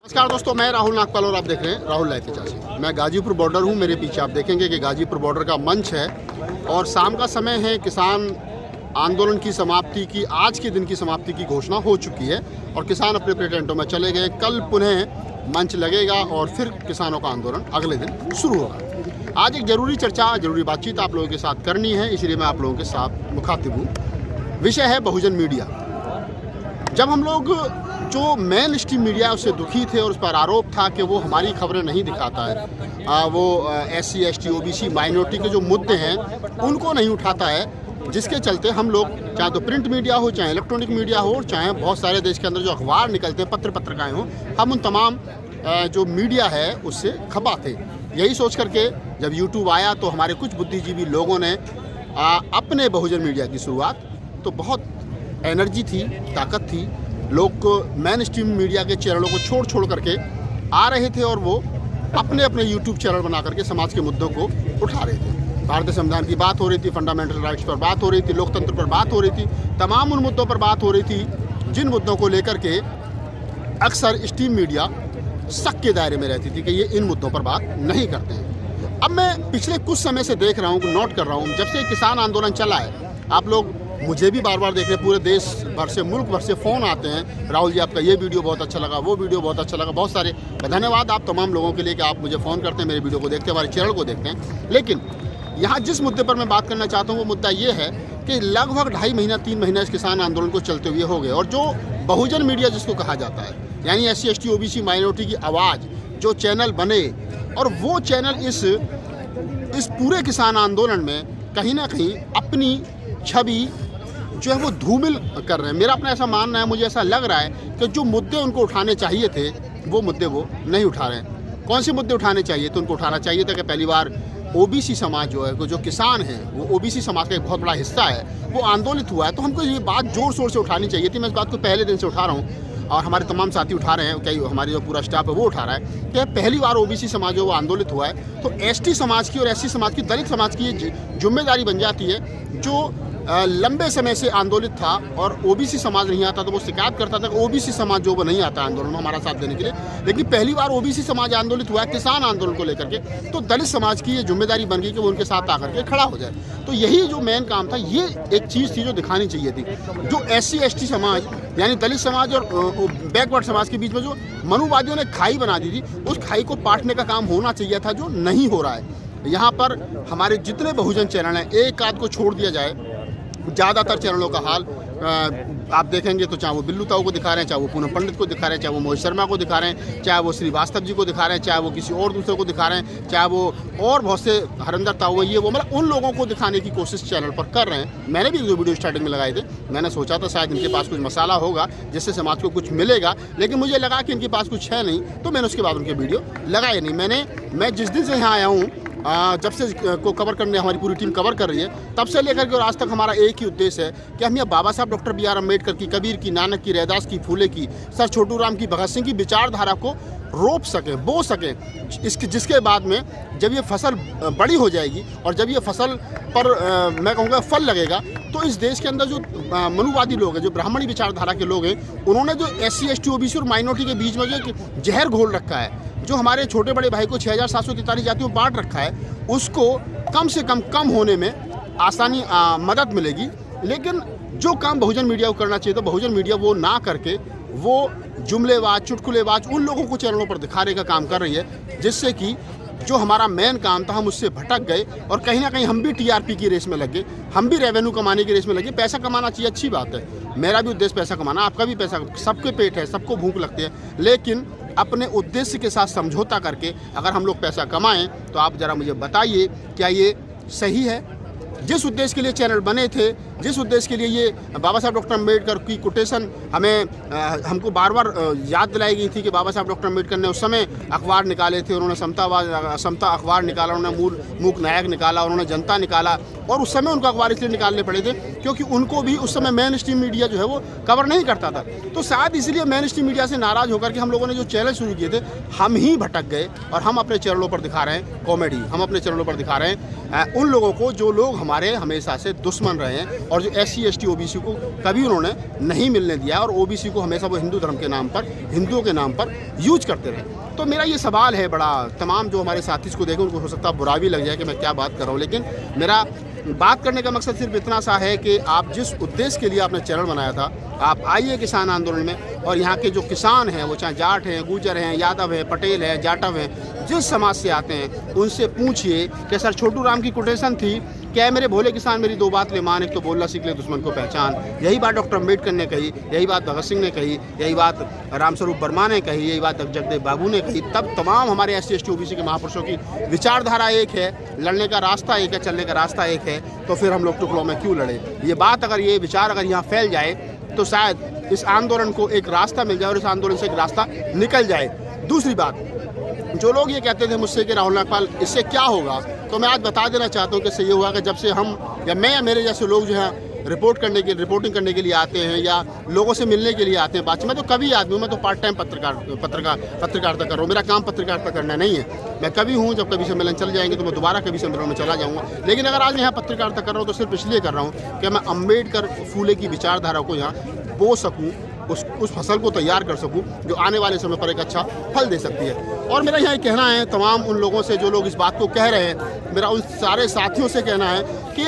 नमस्कार दोस्तों, मैं राहुल नागपाल और आप देख रहे हैं राहुल लाइफ 85। मैं गाजीपुर बॉर्डर हूं। मेरे पीछे आप देखेंगे कि गाजीपुर बॉर्डर का मंच है और शाम का समय है। किसान आंदोलन की समाप्ति की, आज के दिन की समाप्ति की घोषणा हो चुकी है और किसान अपने अपने टेंटों में चले गए। कल पुनः मंच लगेगा और फिर किसानों का आंदोलन अगले दिन शुरू होगा। आज एक जरूरी चर्चा, जरूरी बातचीत आप लोगों के साथ करनी है, इसलिए मैं आप लोगों के साथ मुखातिब हूँ। विषय है बहुजन मीडिया। जब हम लोग जो मेन स्ट्रीम मीडिया उससे दुखी थे और उस पर आरोप था कि वो हमारी खबरें नहीं दिखाता है, वो SC ST OBC माइनॉरिटी के जो मुद्दे हैं उनको नहीं उठाता है, जिसके चलते हम लोग चाहे तो प्रिंट मीडिया हो, चाहे इलेक्ट्रॉनिक मीडिया हो, चाहे बहुत सारे देश के अंदर जो अखबार निकलते हैं, पत्रिकाएँ हों, हम उन तमाम जो मीडिया है उससे खपा थे। यही सोच करके जब YouTube आया तो हमारे कुछ बुद्धिजीवी लोगों ने अपने बहुजन मीडिया की शुरुआत, तो बहुत एनर्जी थी, ताकत थी। लोग को मेन स्ट्रीम मीडिया के चैनलों को छोड़ करके आ रहे थे और वो अपने अपने YouTube चैनल बना करके समाज के मुद्दों को उठा रहे थे। भारतीय संविधान की बात हो रही थी, फंडामेंटल राइट्स पर बात हो रही थी, लोकतंत्र पर बात हो रही थी, तमाम उन मुद्दों पर बात हो रही थी जिन मुद्दों को लेकर के अक्सर स्ट्रीम मीडिया शक के दायरे में रहती थी कि ये इन मुद्दों पर बात नहीं करते हैं। अब मैं पिछले कुछ समय से देख रहा हूँ, नोट कर रहा हूँ, जब से किसान आंदोलन चला है, आप लोग मुझे भी बार बार देख रहे हैं, पूरे देश भर से, मुल्क भर से फ़ोन आते हैं, राहुल जी आपका ये वीडियो बहुत अच्छा लगा, वो वीडियो बहुत अच्छा लगा। बहुत सारे धन्यवाद आप तमाम लोगों के लिए कि आप मुझे फ़ोन करते हैं, मेरे वीडियो को देखते हैं, हमारे चैनल को देखते हैं। लेकिन यहाँ जिस मुद्दे पर मैं बात करना चाहता हूँ वो मुद्दा ये है कि लगभग 2.5 महीना 3 महीना इस किसान आंदोलन को चलते हुए हो गए और जो बहुजन मीडिया जिसको कहा जाता है, यानी SC ST OBC माइनॉरिटी की आवाज़ जो चैनल बने, और वो चैनल इस पूरे किसान आंदोलन में कहीं ना कहीं अपनी छवि जो है वो धूमिल कर रहे हैं। मेरा अपना ऐसा मानना है, मुझे ऐसा लग रहा है कि जो मुद्दे उनको उठाने चाहिए थे वो मुद्दे वो नहीं उठा रहे हैं। कौन से मुद्दे उठाने चाहिए थे? उनको उठाना चाहिए था कि पहली बार OBC समाज जो है, जो किसान है, वो OBC समाज का एक बहुत बड़ा हिस्सा है, वो आंदोलित हुआ है, तो हमको ये बात ज़ोर शोर से उठानी चाहिए थी। मैं इस बात को पहले दिन से उठा रहा हूँ और हमारे तमाम साथी उठा रहे हैं, कई हमारी जो पूरा स्टाफ है वो उठा रहा है कि पहली बार OBC समाज जो वो आंदोलित हुआ है, तो ST समाज की और SC समाज की, दलित समाज की ये जिम्मेदारी बन जाती है जो लंबे समय से आंदोलित था और OBC समाज नहीं आता तो वो शिकायत करता था कि OBC समाज जो वो नहीं आता आंदोलन में हमारा साथ देने के लिए। लेकिन पहली बार OBC समाज आंदोलित हुआ है किसान आंदोलन को लेकर के, तो दलित समाज की ये जिम्मेदारी बन गई कि वो उनके साथ आकर के खड़ा हो जाए। तो यही जो मेन काम था, ये एक चीज़ थी जो दिखानी चाहिए थी। जो SC ST समाज यानी दलित समाज और बैकवर्ड समाज के बीच में जो मनुवादियों ने खाई बना दी थी, उस खाई को पाटने का काम होना चाहिए था, जो नहीं हो रहा है। यहाँ पर हमारे जितने बहुजन चैनल हैं, एक आध को छोड़ दिया जाए, ज़्यादातर चैनलों का हाल आप देखेंगे तो चाहे वो बिल्लू ताऊ को दिखा रहे हैं, चाहे वो पूनम पंडित को दिखा रहे हैं, चाहे वो मोहित शर्मा को दिखा रहे हैं, चाहे वो श्रीवास्तव जी को दिखा रहे हैं, चाहे वो किसी और दूसरे को दिखा रहे हैं, चाहे वो और बहुत से हरिंदर ताऊ, ये वो, मतलब उन लोगों को दिखाने की कोशिश चैनल पर कर रहे हैं। मैंने भी जो वीडियो स्टार्टिंग में लगाए थे, मैंने सोचा था शायद इनके पास कुछ मसाला होगा जिससे समाज को कुछ मिलेगा, लेकिन मुझे लगा कि इनके पास कुछ है नहीं, तो मैंने उसके बाद उनके वीडियो लगाए नहीं। मैं जिस दिन से यहाँ आया हूँ, जब से को कवर करने हमारी पूरी टीम कवर कर रही है, तब से लेकर के और आज तक हमारा एक ही उद्देश्य है कि हम ये बाबा साहब डॉक्टर BR अम्बेडकर की, कबीर की, नानक की, रैदास की, फूले की, सर छोटू राम की, भगत सिंह की विचारधारा को रोप सकें, बो सकें, जिसके बाद में जब ये फसल बड़ी हो जाएगी और जब ये फसल पर मैं कहूँगा फल लगेगा, तो इस देश के अंदर जो मनुवादी लोग हैं, जो ब्राह्मणी विचारधारा के लोग हैं, उन्होंने जो SC ST OBC और माइनॉरिटी के बीच में जो जहर घोल रखा है, जो हमारे छोटे बड़े भाई को 6743 जातियों बांट रखा है, उसको कम से कम होने में आसानी मदद मिलेगी। लेकिन जो काम बहुजन मीडिया को करना चाहिए, तो बहुजन मीडिया वो ना करके वो जुमलेबाज, चुटकुलेबाज उन लोगों को चैनलों पर दिखाने का काम कर रही है, जिससे कि जो हमारा मेन काम था हम उससे भटक गए और कहीं ना कहीं हम भी TRP की रेस में लग गए, हम भी रेवेन्यू कमाने की रेस में लगे। पैसा कमाना चाहिए, अच्छी बात है, मेरा भी उद्देश्य पैसा कमाना, आपका भी पैसा, सबके पेट है, सबको भूख लगती है, लेकिन अपने उद्देश्य के साथ समझौता करके अगर हम लोग पैसा कमाएं, तो आप ज़रा मुझे बताइए क्या ये सही है? जिस उद्देश्य के लिए चैनल बने थे, जिस उद्देश्य के लिए ये बाबा साहब डॉक्टर अम्बेडकर की कोटेशन हमको बार बार याद दिलाई गई थी कि बाबा साहब डॉक्टर अम्बेडकर ने उस समय अखबार निकाले थे, उन्होंने समता अखबार निकाला, उन्होंने मूक नायक निकाला, उन्होंने जनता निकाला, और उस समय उनको अखबार इसलिए निकालने पड़े थे क्योंकि उनको भी उस समय मेन स्ट्रीम मीडिया जो है वो कवर नहीं करता था। तो शायद इसलिए मेन स्ट्रीम मीडिया से नाराज़ होकर के हम लोगों ने जो चैनल शुरू किए थे, हम ही भटक गए और हम अपने चैनलों पर दिखा रहे हैं कॉमेडी, हम अपने चैनलों पर दिखा रहे हैं उन लोगों को जो लोग हमारे हमेशा से दुश्मन रहे हैं, और जो SC ST OBC को कभी उन्होंने नहीं मिलने दिया, और OBC को हमेशा वो हिंदू धर्म के नाम पर, हिंदुओं के नाम पर यूज करते रहे। तो मेरा ये सवाल है बड़ा, तमाम जो हमारे साथी इसको देखें उनको हो सकता है बुरा भी लग जाए कि मैं क्या बात कर रहा हूँ, लेकिन मेरा बात करने का मकसद सिर्फ इतना सा है कि आप जिस उद्देश्य के लिए आपने चैनल बनाया था, आप आइए किसान आंदोलन में, और यहाँ के जो किसान हैं, वो चाहे जाट हैं, गुजर हैं, यादव हैं, पटेल हैं, जाटव हैं, जिस समाज से आते हैं उनसे पूछिए कि सर छोटू राम की कोटेशन थी, क्या मेरे भोले किसान मेरी दो बात ले मान, एक तो बोलना सीख ले, दुश्मन को पहचान। यही बात डॉक्टर अम्बेडकर ने कही, यही बात भगत सिंह ने कही, यही बात रामस्वरूप वर्मा ने कही, यही बात जगदेव बाबू ने कही। तब तमाम हमारे SC ST OBC के महापुरुषों की विचारधारा एक है, लड़ने का रास्ता एक है, चलने का रास्ता एक है, तो फिर हम लोग टुकड़ों में क्यों लड़े? ये बात अगर, ये विचार अगर यहाँ फैल जाए तो शायद इस आंदोलन को एक रास्ता मिल जाए और इस आंदोलन से एक रास्ता निकल जाए। दूसरी बात, जो लोग ये कहते थे मुझसे कि राहुल नागपाल इससे क्या होगा, तो मैं आज बता देना चाहता हूँ कि इससे ये हुआ कि जब से हम या मैं या मेरे जैसे लोग जो हैं रिपोर्टिंग करने के लिए आते हैं या लोगों से मिलने के लिए आते हैं बातचीत, मैं तो कभी आदमी हूँ, मैं तो पार्ट टाइम पत्रकारिता कर रहा हूँ, मेरा काम पत्रकारिता करना नहीं है। मैं कभी हूँ, जब कभी सम्मेलन चल जाएंगे तो मैं दोबारा कभी सम्मेलन में चला जाऊँगा, लेकिन अगर आज मैं यहाँ पत्रकारिता कर रहा हूँ तो सिर्फ इसलिए कर रहा हूँ कि मैं अम्बेडकर फूले की विचारधारा को यहाँ बो सकूँ, उस फसल को तैयार कर सकूं जो आने वाले समय पर एक अच्छा फल दे सकती है। और मेरा यहाँ कहना है तमाम उन लोगों से जो लोग इस बात को कह रहे हैं, मेरा उन सारे साथियों से कहना है कि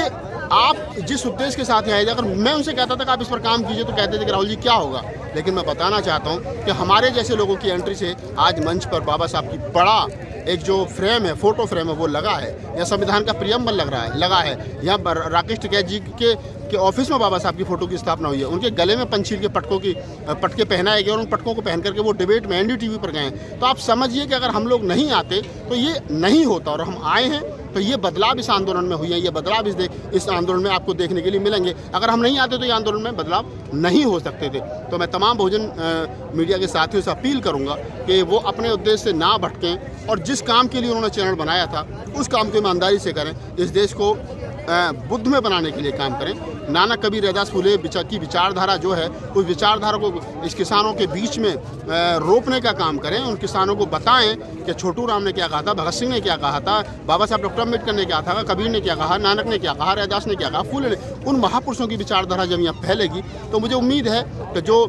आप जिस उद्देश्य के साथ आए, अगर मैं उनसे कहता था कि आप इस पर काम कीजिए तो कहते थे कि राहुल जी क्या होगा, लेकिन मैं बताना चाहता हूँ कि हमारे जैसे लोगों की एंट्री से आज मंच पर बाबा साहब की बड़ा एक जो फ्रेम है, फोटो फ्रेम है, वो लगा है, या संविधान का प्रियम्बल लगा है। यहाँ राकेश टिकैत जी के ऑफिस में बाबा साहब की फ़ोटो की स्थापना हुई है। उनके गले में पंछील के पटके पहनाए गए और उन पटकों को पहन करके वो डिबेट में NDTV पर गए। तो आप समझिए कि अगर हम लोग नहीं आते तो ये नहीं होता, और हम आए हैं तो ये बदलाव इस आंदोलन में हुई है, ये बदलाव इस आंदोलन में आपको देखने के लिए मिलेंगे। अगर हम नहीं आते तो ये आंदोलन में बदलाव नहीं हो सकते थे। तो मैं तमाम बहुजन मीडिया के साथियों से अपील करूंगा कि वो अपने उद्देश्य से ना भटकें और जिस काम के लिए उन्होंने चैनल बनाया था उस काम को ईमानदारी से करें, इस देश को बुद्ध में बनाने के लिए काम करें। नानक कबीर रैदास फूले की विचारधारा जो है, उस विचारधारा को इस किसानों के बीच में रोपने का काम करें। उन किसानों को बताएं कि छोटू राम ने क्या कहा था, भगत सिंह ने क्या कहा था, बाबा साहब डॉक्टर अम्बेडकर ने क्या था, कबीर ने क्या कहा, नानक ने क्या कहा, रैदास ने क्या कहा, फूले ने। उन महापुरुषों की विचारधारा जब यहाँ फैलेगी तो मुझे उम्मीद है कि जो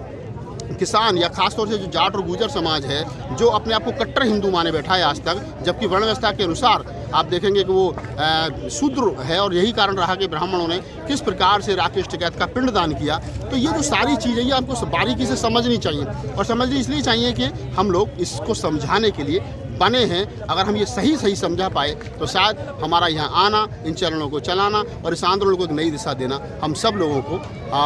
किसान या खासतौर से जो जाट और गुजर समाज है, जो अपने आप को कट्टर हिंदू माने बैठा है आज तक, जबकि वर्ण व्यवस्था के अनुसार आप देखेंगे कि वो शूद्र है, और यही कारण रहा कि ब्राह्मणों ने किस प्रकार से राकेश टिकैत का पिंडदान किया। तो ये जो सारी चीज़ें ये हमको बारीकी से समझनी चाहिए, और समझनी इसलिए चाहिए कि हम लोग इसको समझाने के लिए बने हैं। अगर हम ये सही समझा पाए तो शायद हमारा यहाँ आना, इन चैनलों को चलाना और इस आंदोलन को एक नई दिशा देना, हम सब लोगों को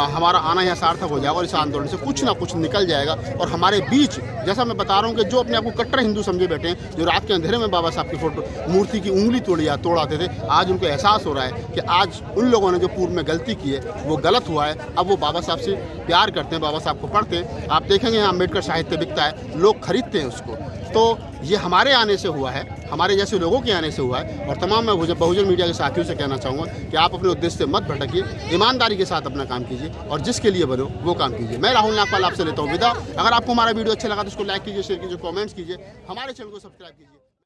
हमारा आना यहाँ सार्थक हो जाएगा और इस आंदोलन से कुछ ना कुछ निकल जाएगा। और हमारे बीच, जैसा मैं बता रहा हूँ कि जो अपने आप को कट्टर हिंदू समझे बैठे हैं, जो रात के अंधेरे में बाबा साहब की मूर्ति की उंगली तोड़ाते थे, आज उनको एहसास हो रहा है कि आज उन लोगों ने जो पूर्व में गलती की है वो गलत हुआ है। अब वो बाबा साहब से प्यार करते हैं, बाबा साहब को पढ़ते हैं। आप देखेंगे यहाँ अम्बेडकर साहित्य बिकता है, लोग खरीदते हैं उसको। तो ये हमारे आने से हुआ है, हमारे जैसे लोगों के आने से हुआ है। और तमाम मैं बहुजन मीडिया के साथियों से कहना चाहूँगा कि आप अपने उद्देश्य से मत भटकिए, ईमानदारी के साथ अपना काम कीजिए और जिसके लिए बनो वो काम कीजिए। मैं राहुल नागपाल आपसे लेता हूँ विदा। अगर आपको हमारा वीडियो अच्छा लगा तो उसको लाइक कीजिए, शेयर कीजिए, कमेंट्स कीजिए, हमारे चैनल को सब्सक्राइब कीजिए।